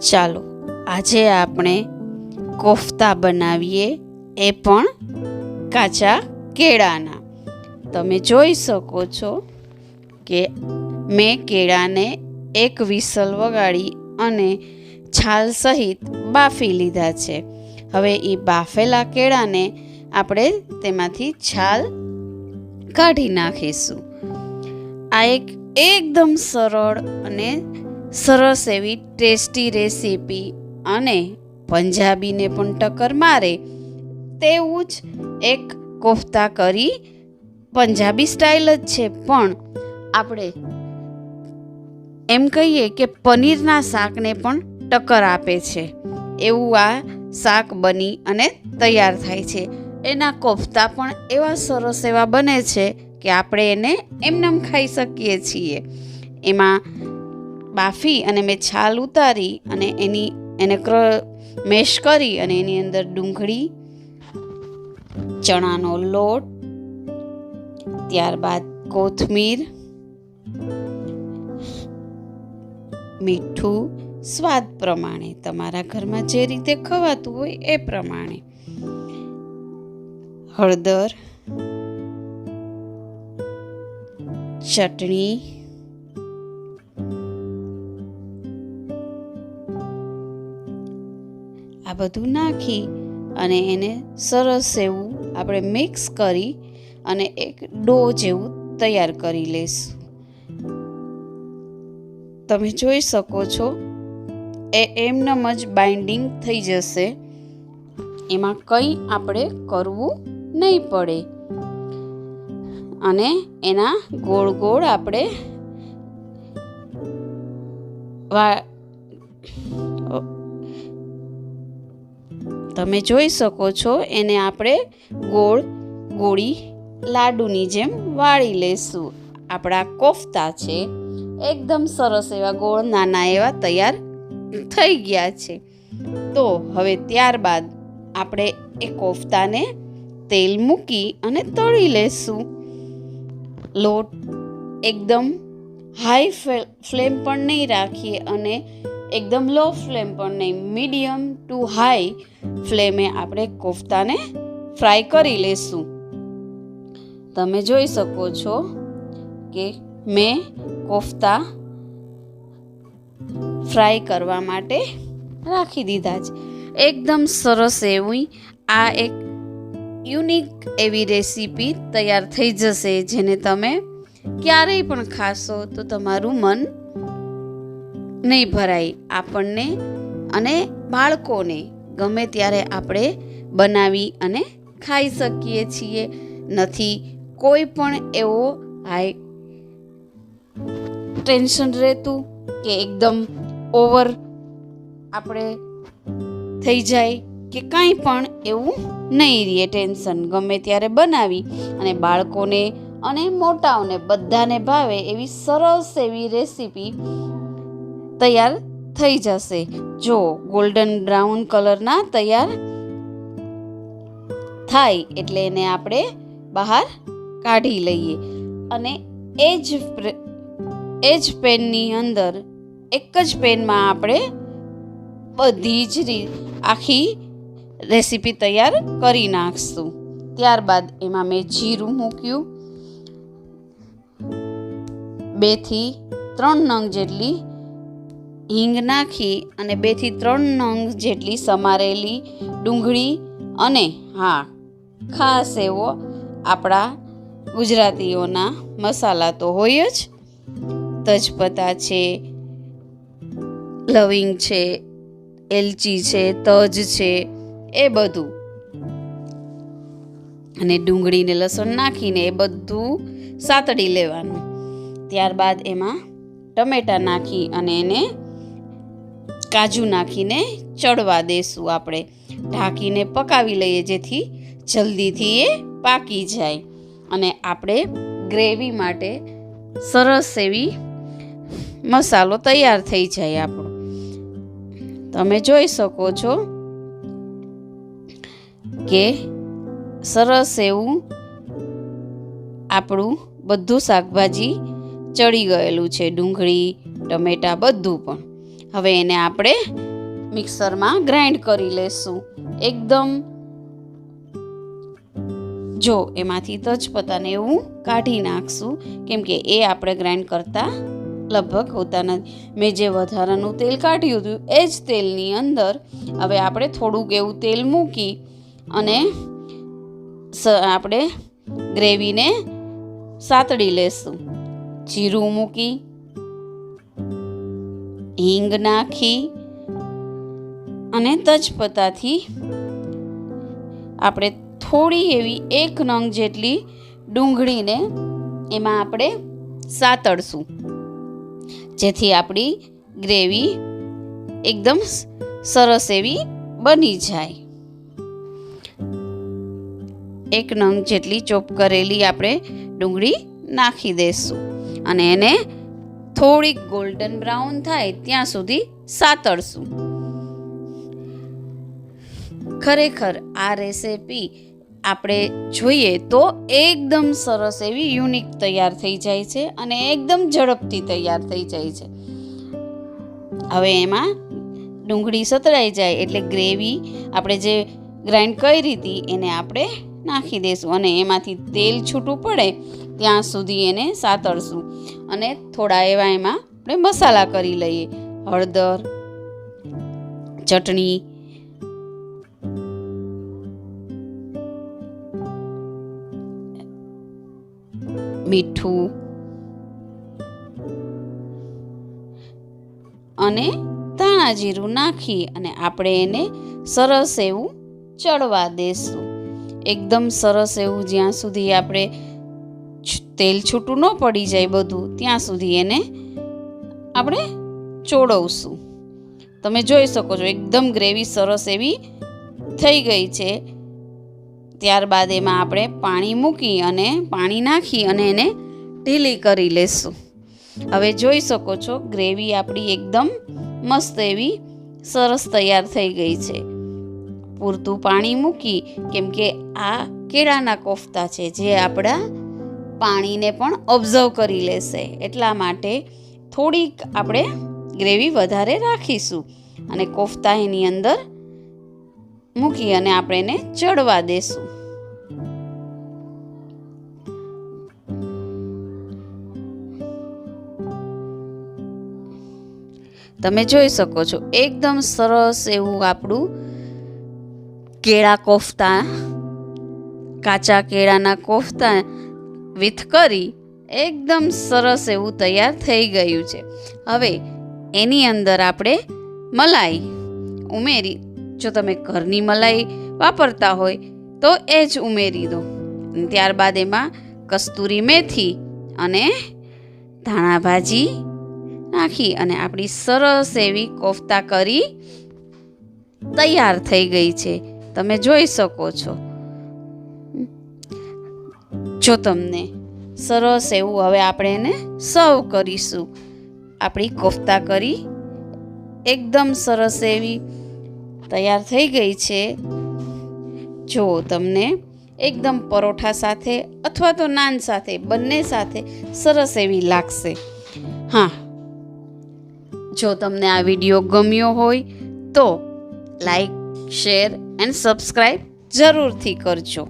ચાલો આજે આપણે કોફતા બનાવીએ, એ પણ કાચા કેળાના. તમે જોઈ શકો છો કે મેં કેળાને એક વિસલ વગાડી અને છાલ સહિત બાફી લીધા છે. હવે એ બાફેલા કેળાને આપણે તેમાંથી છાલ કાઢી નાખીશું. આ એકદમ સરળ અને સરસ એવી ટેસ્ટી રેસીપી અને પંજાબીને પણ ટક્કર મારે તેવું જ એક કોફતા કરી પંજાબી સ્ટાઇલ જ છે, પણ આપણે એમ કહીએ કે પનીરના શાકને પણ ટક્કર આપે છે એવું આ શાક બની અને તૈયાર થાય છે. એના કોફતા પણ એવા સરસ એવા બને છે કે આપણે એને એમનેમ ખાઈ શકીએ છીએ. એમાં બાફી અને મેં છાલ ઉતારી અને એને મેશ કરી અને એની અંદર ડુંગળી, ચણાનો લોટ, ત્યારબાદ કોથમીર, મીઠું સ્વાદ પ્રમાણે, તમારા ઘરમાં જે રીતે ખવાતું હોય એ પ્રમાણે, હળદર, ચટણી, આ બધું નાખી અને એને સરસ એવું આપણે મિક્સ કરી અને એક ડો જેવું તૈયાર કરી લઈશું. તમે જોઈ શકો છો એ એમનેમ જ બાઇન્ડિંગ થઈ જશે, એમાં કંઈ આપણે કરવું નહીં પડે. અને એના ગોળ ગોળ આપણે તમે જોઈ શકો છો એને આપણે ગોળી લાડુની જેમ વાળી લેશું. આપણા કોફતા છે એકદમ સરસ એવા ગોળ નાના એવા તૈયાર થઈ ગયા છે. તો હવે ત્યારબાદ આપણે એ કોફતાને તેલ મૂકી અને તળી લેશું. લોટ એકદમ હાઈ ફ્લેમ પણ નહીં રાખીએ અને એકદમ લો ફ્લેમ પણ નહીં, મીડિયમ ટુ હાઈ ફ્લેમે આપણે કોફતાને ફ્રાય કરી લેશું. તમે જોઈ શકો છો કે મેં કોફતા ફ્રાય કરવા માટે રાખી દીધા છે. એકદમ સરસ એવી આ એક યુનિક એવી રેસીપી તૈયાર થઈ જશે, જેને તમે ક્યારેય પણ ખાશો તો તમારું મન નહીં ભરાય. આપણને અને બાળકોને ગમે ત્યારે આપણે બનાવી અને ખાઈ શકીએ છીએ. નથી કોઈ પણ એવો હાઈ ટેન્શન રહેતું કે એકદમ ઓવર આપણે થઈ જાય કે કાંઈ પણ એવું નહીં રહે ટેન્શન. ગમે ત્યારે બનાવી અને બાળકોને અને મોટાઓને બધાને ભાવે એવી સરસ એવી રેસીપી તૈયાર થઈ જશે. જો ગોલ્ડન બ્રાઉન કલરના તૈયાર થાય એટલે એને આપણે બહાર કાઢી લઈએ અને એ જ પેનની અંદર એક જ પેનમાં આપણે બધી જ આખી રેસીપી તૈયાર કરી નાખશું. ત્યારબાદ એમાં મેં જીરું મૂક્યું, 2 થી 3 નંગ જેટલી હિંગ નાખી અને 2 થી 3 નંગ જેટલી સમારેલી ડુંગળી અને ખાસ એવો આપણા ગુજરાતીઓના મસાલા તો હોય જ, તજપત્તા છે, લવિંગ છે, એલચી છે, તજ છે, એ બધું અને ડુંગળીને લસણ નાખીને એ બધું સાતડી લેવાનું. ત્યારબાદ એમાં ટમેટા નાખી અને એને કાજુ નાખીને ચડવા દેશું. આપણે ઢાંકીને પકાવી લઈએ જેથી જલ્દીથી એ પાકી જાય અને આપણે ગ્રેવી માટે સરસ એવી મસાલો તૈયાર થઈ જાય આપણો. તમે જોઈ શકો છો કે સરસ એવું આપણું બધું શાકભાજી ચડી ગયેલું છે, ડુંગળી, ટમેટા બધું પણ. હવે એને આપણે મિક્સરમાં ગ્રાઇન્ડ કરી લેશું. એકદમ જો એમાંથી તજપત્તાને એવું કાઢી નાખશું, કેમ કે એ આપણે ગ્રાઇન્ડ કરતા લગભગ હોતા નથી. મેં જે વધારાનું તેલ કાઢ્યું હતું એ જ તેલની અંદર હવે આપણે થોડુંક એવું તેલ મૂકી અને આપણે ગ્રેવીને સાતળી લેશું. જીરું મૂકી, હિંગ નાખી અને તજપત્તાથી આપણે થોડી એવી 1 નંગ જેટલી ડુંગળીને એમાં આપણે સાતળશું, જેથી આપણી ગ્રેવી એકદમ સરસ એવી બની જાય. 1 નંગ જેટલી ચોપ કરેલી આપણે ડુંગળી નાખી દઈશું અને એને થોડીક ગોલ્ડન બ્રાઉન થાય ત્યાં સુધી સાતળશું. ખરેખર આ રેસીપી આપણે જોઈએ તો એકદમ સરસ એવી યુનિક તૈયાર થઈ જાય છે અને એકદમ ઝડપથી તૈયાર થઈ જાય છે. હવે એમાં ડુંગળી સતળાઈ જાય એટલે ગ્રેવી આપણે જે ગ્રાઇન્ડ કરી હતી એને આપણે નાખી દઈશું અને એમાંથી તેલ છૂટું પડે ત્યાં સુધી એને સાતળશું. અને થોડા એવા એમાં આપણે મસાલા કરી લઈએ. હળદર, ચટણી, મીઠું અને ધાણા જીરું નાખી અને આપણે એને સરસ એવું ચડવા દેશું. એકદમ સરસ એવું જ્યાં સુધી આપણે તેલ છૂટું ન પડી જાય બધું ત્યાં સુધી એને આપણે ચોળવશું. તમે જોઈ શકો છો એકદમ ગ્રેવી સરસ એવી થઈ ગઈ છે. ત્યારબાદ એમાં આપણે પાણી મૂકી અને પાણી નાખી અને એને ઢીલી કરી લેશું. હવે જોઈ શકો છો ગ્રેવી આપણી એકદમ મસ્ત એવી સરસ તૈયાર થઈ ગઈ છે. પૂરતું પાણી મૂકી, કેમ કે આ કેળાના કોફતા છે જે આપણા પાણીને પણ ઓબ્ઝર્વ કરી લેશે, એટલા માટે થોડીક આપણે ગ્રેવી વધારે રાખીશું અને કોફતા એની અંદર મૂકી અને આપણે એને ચડવા દેશું. તમે જોઈ શકો છો એકદમ સરસ એવું આપણું કેળા કોફતા, કાચા કેળાના કોફતા વિથ કરી એકદમ સરસ એવું તૈયાર થઈ ગયું છે. હવે એની અંદર આપણે મલાઈ ઉમેરી, જો તમે ઘરની મલાઈ વાપરતા હોય તો એ જ ઉમેરી દો. ત્યારબાદ એમાં કસ્તુરી મેથી અને ધાણા ભાજી નાખી અને આપણી સરસ એવી કોફતા કરી તૈયાર થઈ ગઈ છે. તમે જોઈ શકો છો. જો તમને સરસ એવું હવે આપણે એને સર્વ કરીશું. આપણી કોફતા કરી એકદમ સરસ એવી તૈયાર થઈ ગઈ છે. જો તમને એકદમ પરોઠા સાથે અથવા તો નાન સાથે, બંને સાથે સરસ એવી લાગશે. હા, જો તમને આ વિડીયો ગમ્યો હોય તો લાઈક, શેર એન્ડ સબસ્ક્રાઈબ જરૂરથી કરજો.